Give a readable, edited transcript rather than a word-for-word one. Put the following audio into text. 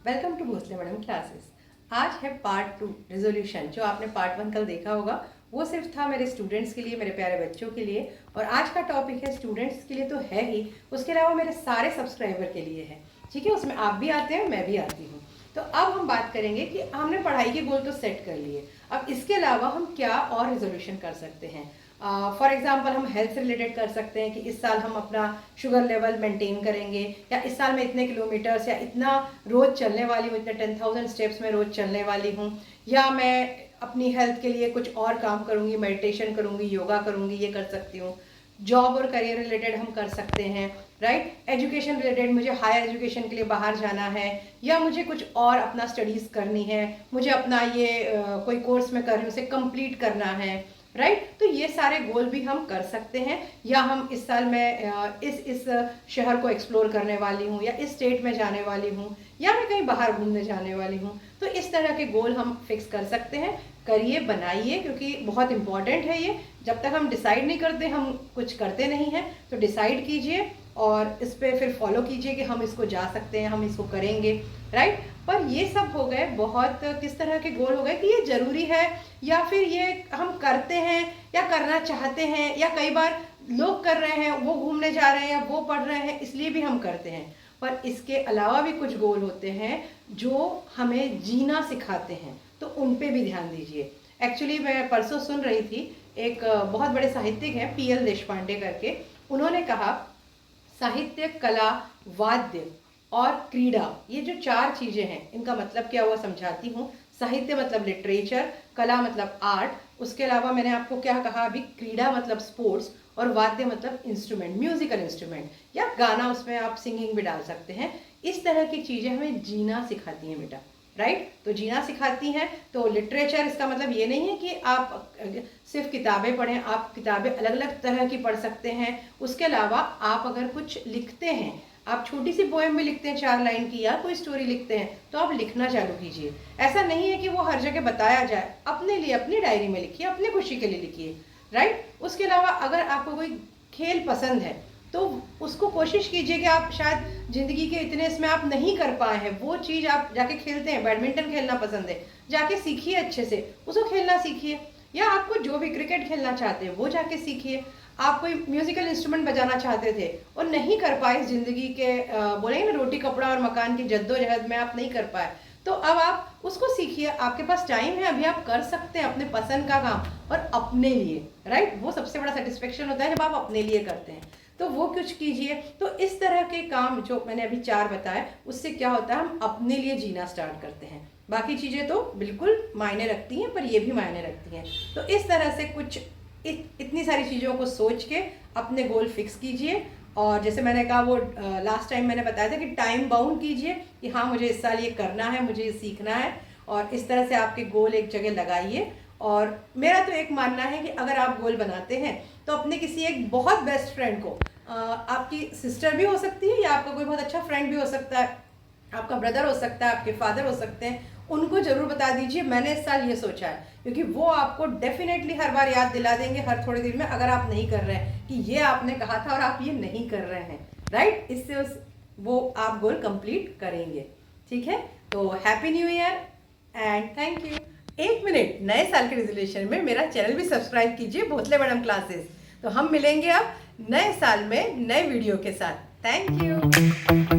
Welcome to Bhosale madam classes. आज है part 2 resolution. जो आपने पार्ट 1 कल देखा होगा वो सिर्फ था मेरे स्टूडेंट्स के लिए, मेरे प्यारे बच्चों के लिए, और आज का टॉपिक है स्टूडेंट्स के लिए तो है ही, उसके अलावा मेरे सारे सब्सक्राइबर के लिए है। ठीक है, उसमें आप भी आते हैं, मैं भी आती हूँ। तो अब हम बात करेंगे कि हमने पढ़ाई के गोल तो सेट कर लिए, अब इसके अलावा हम क्या और रेजोल्यूशन कर सकते हैं। फॉर एग्जाम्पल हम हेल्थ से रिलेटेड कर सकते हैं कि इस साल हम अपना शुगर लेवल मेंटेन करेंगे, या इस साल मैं इतने किलोमीटर्स या इतना रोज़ चलने वाली हूँ, इतने 10,000 स्टेप्स में रोज़ चलने वाली हूँ, या मैं अपनी हेल्थ के लिए कुछ और काम करूँगी, मेडिटेशन करूँगी, योगा करूँगी, ये कर सकती हूँ। जॉब और करियर रिलेटेड हम कर सकते हैं, राइट। एजुकेशन रिलेटेड मुझे हायर एजुकेशन के लिए बाहर जाना है, या मुझे कुछ और अपना स्टडीज़ करनी है, मुझे अपना ये कोई कोर्स में कर रही हूँ उसे कंप्लीट करना है, राइट। तो ये सारे गोल भी हम कर सकते हैं। या हम इस साल मैं इस शहर को एक्सप्लोर करने वाली हूँ, या इस स्टेट में जाने वाली हूँ, या मैं कहीं बाहर घूमने जाने वाली हूँ। तो इस तरह के गोल हम फिक्स कर सकते हैं। करिए, बनाइए, क्योंकि बहुत इंपॉर्टेंट है ये। जब तक हम डिसाइड नहीं करते हम कुछ करते नहीं हैं। तो डिसाइड कीजिए और इस पर फिर फॉलो कीजिए कि हम इसको जा सकते हैं, हम इसको करेंगे, राइट। पर ये सब हो गए बहुत किस तरह के गोल हो गए कि ये ज़रूरी है, या फिर ये हम करते हैं या करना चाहते हैं, या कई बार लोग कर रहे हैं, वो घूमने जा रहे हैं या वो पढ़ रहे हैं इसलिए भी हम करते हैं। पर इसके अलावा भी कुछ गोल होते हैं जो हमें जीना सिखाते हैं, तो उन पे भी ध्यान दीजिए। एक्चुअली मैं परसों सुन रही थी, एक बहुत बड़े साहित्यिक हैं PL देशपांडे करके, उन्होंने कहा साहित्य, कला, वाद्य और क्रीड़ा, ये जो 4 चीज़ें हैं इनका मतलब क्या हुआ समझाती हूँ। साहित्य मतलब लिटरेचर, कला मतलब आर्ट, उसके अलावा मैंने आपको क्या कहा अभी, क्रीड़ा मतलब स्पोर्ट्स, और वाद्य मतलब इंस्ट्रूमेंट, म्यूजिकल इंस्ट्रूमेंट, या गाना, उसमें आप सिंगिंग भी डाल सकते हैं। इस तरह की चीज़ें हमें जीना सिखाती हैं बेटा, राइट। तो जीना सिखाती हैं। तो लिटरेचर, इसका मतलब ये नहीं है कि आप सिर्फ किताबें पढ़ें, आप किताबें अलग अलग तरह की पढ़ सकते हैं। उसके अलावा आप अगर कुछ लिखते हैं, आप छोटी सी पोएम भी लिखते हैं 4 लाइन की, या कोई स्टोरी लिखते हैं, तो आप लिखना चालू कीजिए। ऐसा नहीं है कि वो हर जगह बताया जाए, अपने लिए अपनी डायरी में लिखिए, अपने खुशी के लिए लिखिए, राइट। उसके अलावा अगर आपको कोई खेल पसंद है तो उसको कोशिश कीजिए कि आप शायद ज़िंदगी के इतने इसमें आप नहीं कर पाए हैं, वो चीज़ आप जाके खेलते हैं, बैडमिंटन खेलना पसंद है, जाके सीखिए, अच्छे से उसको खेलना सीखिए। या आपको जो भी क्रिकेट खेलना चाहते हैं वो जाके सीखिए। आप कोई म्यूजिकल इंस्ट्रूमेंट बजाना चाहते थे और नहीं कर पाए, ज़िंदगी के बोलेंगे ना रोटी कपड़ा और मकान की जद्दोजहद में आप नहीं कर पाए, तो अब आप उसको सीखिए। आपके पास टाइम है, अभी आप कर सकते हैं अपने पसंद का काम और अपने लिए, राइट। वो सबसे बड़ा सेटिस्फेक्शन होता है जब आप अपने लिए करते हैं, तो वो कुछ कीजिए। तो इस तरह के काम जो मैंने अभी 4 बताए, उससे क्या होता है, हम अपने लिए जीना स्टार्ट करते हैं। बाकी चीज़ें तो बिल्कुल मायने रखती हैं, पर ये भी मायने रखती हैं। तो इस तरह से कुछ इतनी सारी चीज़ों को सोच के अपने गोल फिक्स कीजिए। और जैसे मैंने कहा, वो लास्ट टाइम मैंने बताया था कि टाइम बाउंड कीजिए कि हाँ मुझे इस साल ये करना है, मुझे ये सीखना है, और इस तरह से आपके गोल एक जगह लगाइए। और मेरा तो एक मानना है कि अगर आप गोल बनाते हैं तो अपने किसी एक बहुत बेस्ट फ्रेंड को, आपकी सिस्टर भी हो सकती है, या आपका कोई बहुत अच्छा फ्रेंड भी हो सकता है, आपका ब्रदर हो सकता है, आपके फादर हो सकते हैं, उनको ज़रूर बता दीजिए मैंने इस साल ये सोचा है, क्योंकि वो आपको डेफिनेटली हर बार याद दिला देंगे हर थोड़े दिन में, अगर आप नहीं कर रहे हैं कि ये आपने कहा था और आप ये नहीं कर रहे हैं, राइट। इससे वो आप गोल कंप्लीट करेंगे। ठीक है, तो happy new year and thank you. 1 minute, नए साल के रेजोल्यूशन में मेरा चैनल भी सब्सक्राइब कीजिए, भोसले मैडम क्लासेस। तो हम मिलेंगे अब नए साल में नए वीडियो के साथ। Thank you.